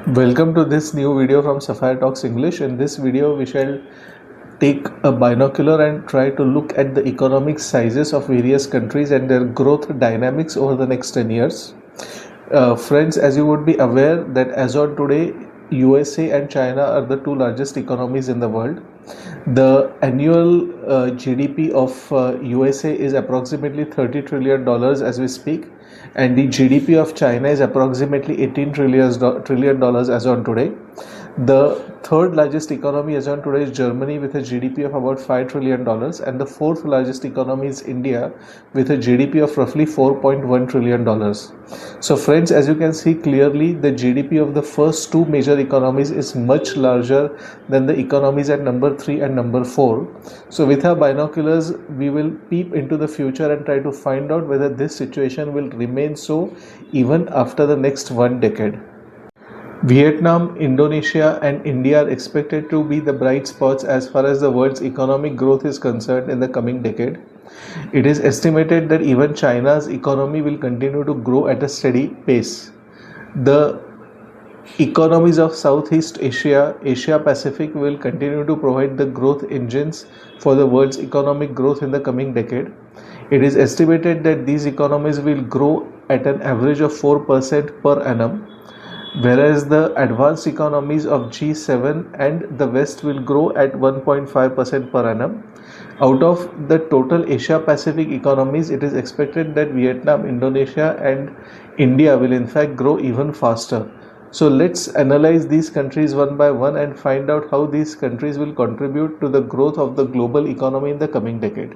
Welcome to this new video from Sapphire Talks English. In this video, we shall take a binocular and try to look at the economic sizes of various countries and their growth dynamics over the next 10 years. Friends, as you would be aware that as on today, USA and China are the two largest economies in the world. The annual GDP of USA is approximately $30 trillion as we speak, and the GDP of China is approximately $18 trillion as on today. The third largest economy as on today is Germany with a GDP of about $5 trillion, and the fourth largest economy is India with a GDP of roughly $4.1 trillion. So friends, as you can see clearly, the GDP of the first two major economies is much larger than the economies at number 3 and number 4. So with our binoculars, we will peep into the future and try to find out whether this situation will remain so even after the next one decade. Vietnam, Indonesia, and India are expected to be the bright spots as far as the world's economic growth is concerned in the coming decade. It is estimated that even China's economy will continue to grow at a steady pace. The economies of Southeast Asia, Asia Pacific will continue to provide the growth engines for the world's economic growth in the coming decade. It is estimated that these economies will grow at an average of 4% per annum, whereas the advanced economies of G7 and the West will grow at 1.5% per annum. Out of the total Asia Pacific economies, it is expected that Vietnam, Indonesia, and India will in fact grow even faster. So let's analyze these countries one by one and find out how these countries will contribute to the growth of the global economy in the coming decade.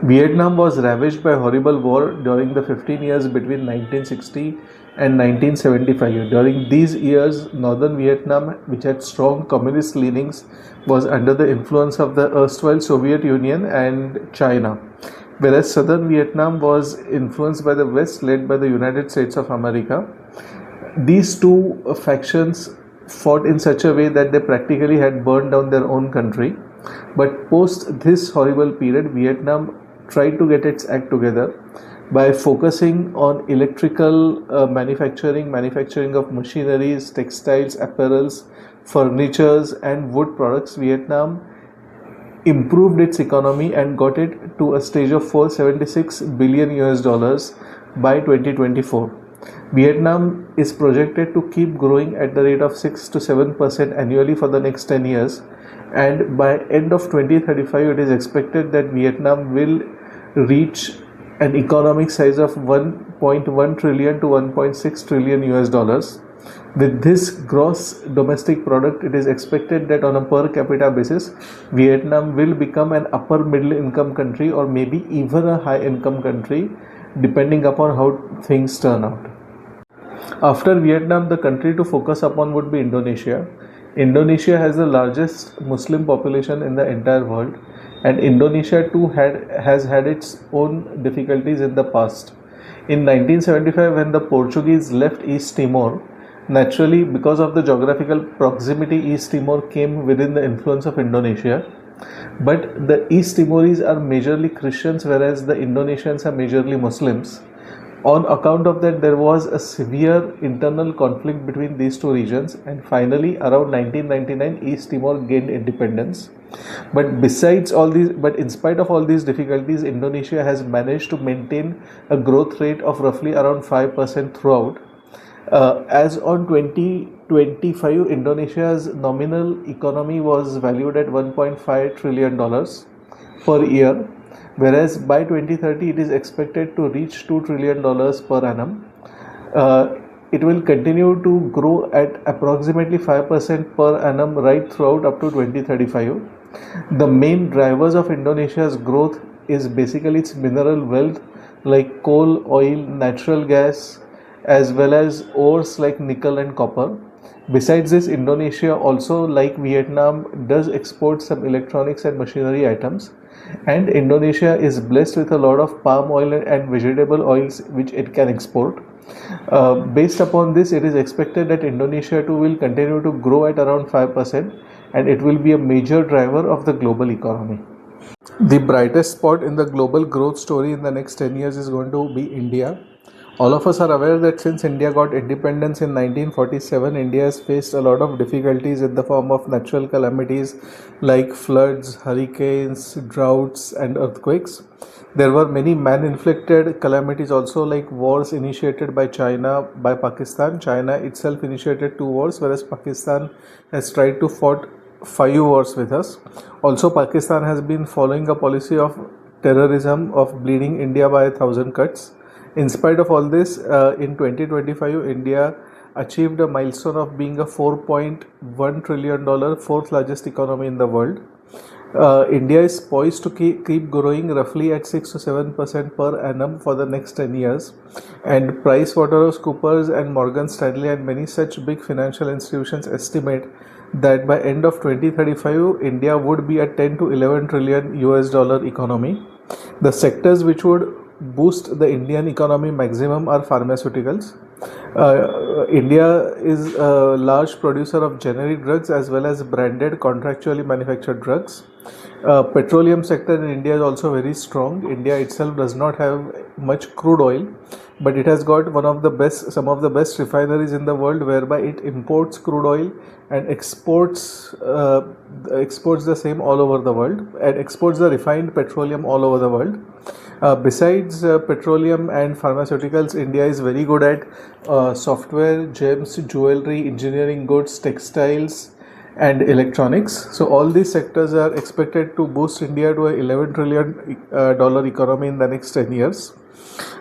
Vietnam was ravaged by horrible war during the 15 years between 1960 and 1975. During these years, northern Vietnam, which had strong communist leanings, was under the influence of the erstwhile Soviet Union and China, whereas southern Vietnam was influenced by the West, led by the United States of America. These two factions fought in such a way that they practically had burned down their own country. But post this horrible period, Vietnam tried to get its act together by focusing on electrical manufacturing of machineries, textiles, apparels, furnitures, and wood products. Vietnam improved its economy and got it to a stage of 476 billion US dollars by 2024. Vietnam is projected to keep growing at the rate of 6 to 7% annually for the next 10 years, and by end of 2035 it is expected that Vietnam will reach an economic size of 1.1 trillion to 1.6 trillion US dollars. With this gross domestic product, it is expected that on a per capita basis, Vietnam will become an upper middle income country or maybe even a high income country, depending upon how things turn out. After Vietnam, the country to focus upon would be Indonesia. Indonesia has the largest Muslim population in the entire world, and Indonesia too has had its own difficulties in the past. In 1975, when the Portuguese left East Timor, naturally because of the geographical proximity, East Timor came within the influence of Indonesia. But the East Timorese are majorly Christians, whereas the Indonesians are majorly Muslims. On account of that, there was a severe internal conflict between these two regions, and finally around 1999 East Timor gained independence. But in spite of all these difficulties, Indonesia has managed to maintain a growth rate of roughly around 5% throughout. As on 2025, Indonesia's nominal economy was valued at $1.5 trillion per year, whereas by 2030 it is expected to reach $2 trillion per annum. It will continue to grow at approximately 5% per annum right throughout up to 2035. The main drivers of Indonesia's growth is basically its mineral wealth like coal, oil, natural gas, as well as ores like nickel and copper. Besides this, Indonesia also, like Vietnam, does export some electronics and machinery items, and Indonesia is blessed with a lot of palm oil and vegetable oils which it can export. Based upon this, it is expected that Indonesia too will continue to grow at around 5%, and it will be a major driver of the global economy. The brightest spot in the global growth story in the next 10 years is going to be India. All of us are aware that since India got independence in 1947, India has faced a lot of difficulties in the form of natural calamities like floods, hurricanes, droughts, and earthquakes. There were many man inflicted calamities also, like wars initiated by China, by Pakistan. China itself initiated 2 wars, whereas Pakistan has tried to fought 5 wars with us. Also, Pakistan has been following a policy of terrorism, of bleeding India by 1,000 cuts. In spite of all this, in 2025, India achieved a milestone of being a $4.1 trillion, fourth largest economy in the world. India is poised to keep growing roughly at 6 to 7% per annum for the next 10 years. And PricewaterhouseCoopers and Morgan Stanley and many such big financial institutions estimate that by end of 2035, India would be a 10 to 11 trillion US dollar economy. The sectors which would boost the Indian economy maximum are pharmaceuticals. India is a large producer of generic drugs as well as branded contractually manufactured drugs. Petroleum sector in India is also very strong. India itself does not have much crude oil, but it has got some of the best refineries in the world, whereby it imports crude oil and exports the same all over the world, and exports the refined petroleum all over the world. Besides petroleum and pharmaceuticals, India is very good at software, gems, jewelry, engineering goods, textiles, and electronics. So all these sectors are expected to boost India to a $11 trillion dollar economy in the next 10 years.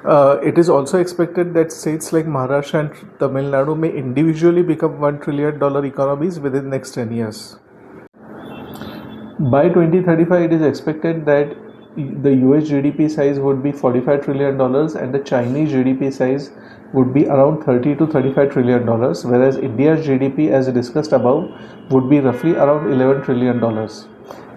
It is also expected that states like Maharashtra and Tamil Nadu may individually become $1 trillion economies within the next 10 years. By 2035, it is expected that the US GDP size would be $45 trillion and the Chinese GDP size would be around $30 to $35 trillion, whereas India's GDP, as discussed above, would be roughly around $11 trillion.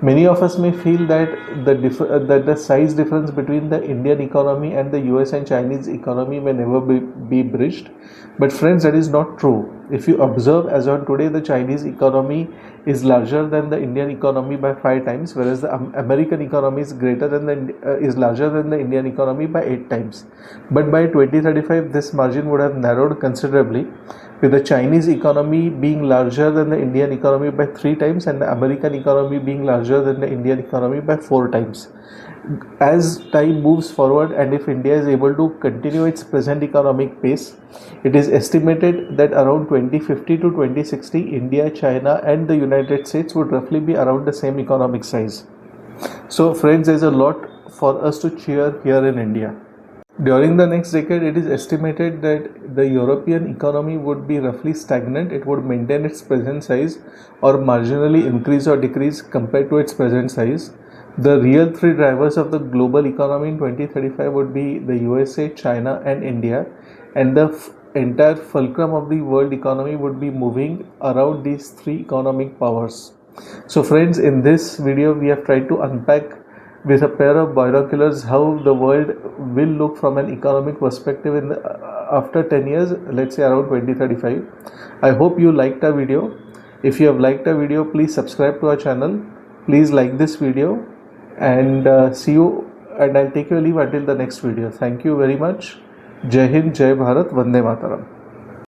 Many of us may feel that the size difference between the Indian economy and the US and Chinese economy may never be bridged. But friends, that is not true. If you observe, as on today, the Chinese economy is larger than the Indian economy by 5 times, whereas the American economy is larger than the Indian economy by 8 times. But by 2035, this margin would have narrowed considerably, with the Chinese economy being larger than the Indian economy by 3 times and the American economy being larger than the Indian economy by 4 times. As time moves forward, and if India is able to continue its present economic pace, it is estimated that around 2050 to 2060, India, China, and the United States would roughly be around the same economic size. So, friends, there is a lot for us to cheer here in India. During the next decade, it is estimated that the European economy would be roughly stagnant. It would maintain its present size or marginally increase or decrease compared to its present size. The real three drivers of the global economy in 2035 would be the USA, China, and India, and the entire fulcrum of the world economy would be moving around these three economic powers. So friends, in this video we have tried to unpack with a pair of binoculars how the world will look from an economic perspective after 10 years, let's say around 2035. I hope you liked our video. If you have liked our video, please subscribe to our channel. Please like this video, and see you, and I'll take your leave until the next video. Thank you very much. Jai Hind, Jai Bharat, Vande Mataram.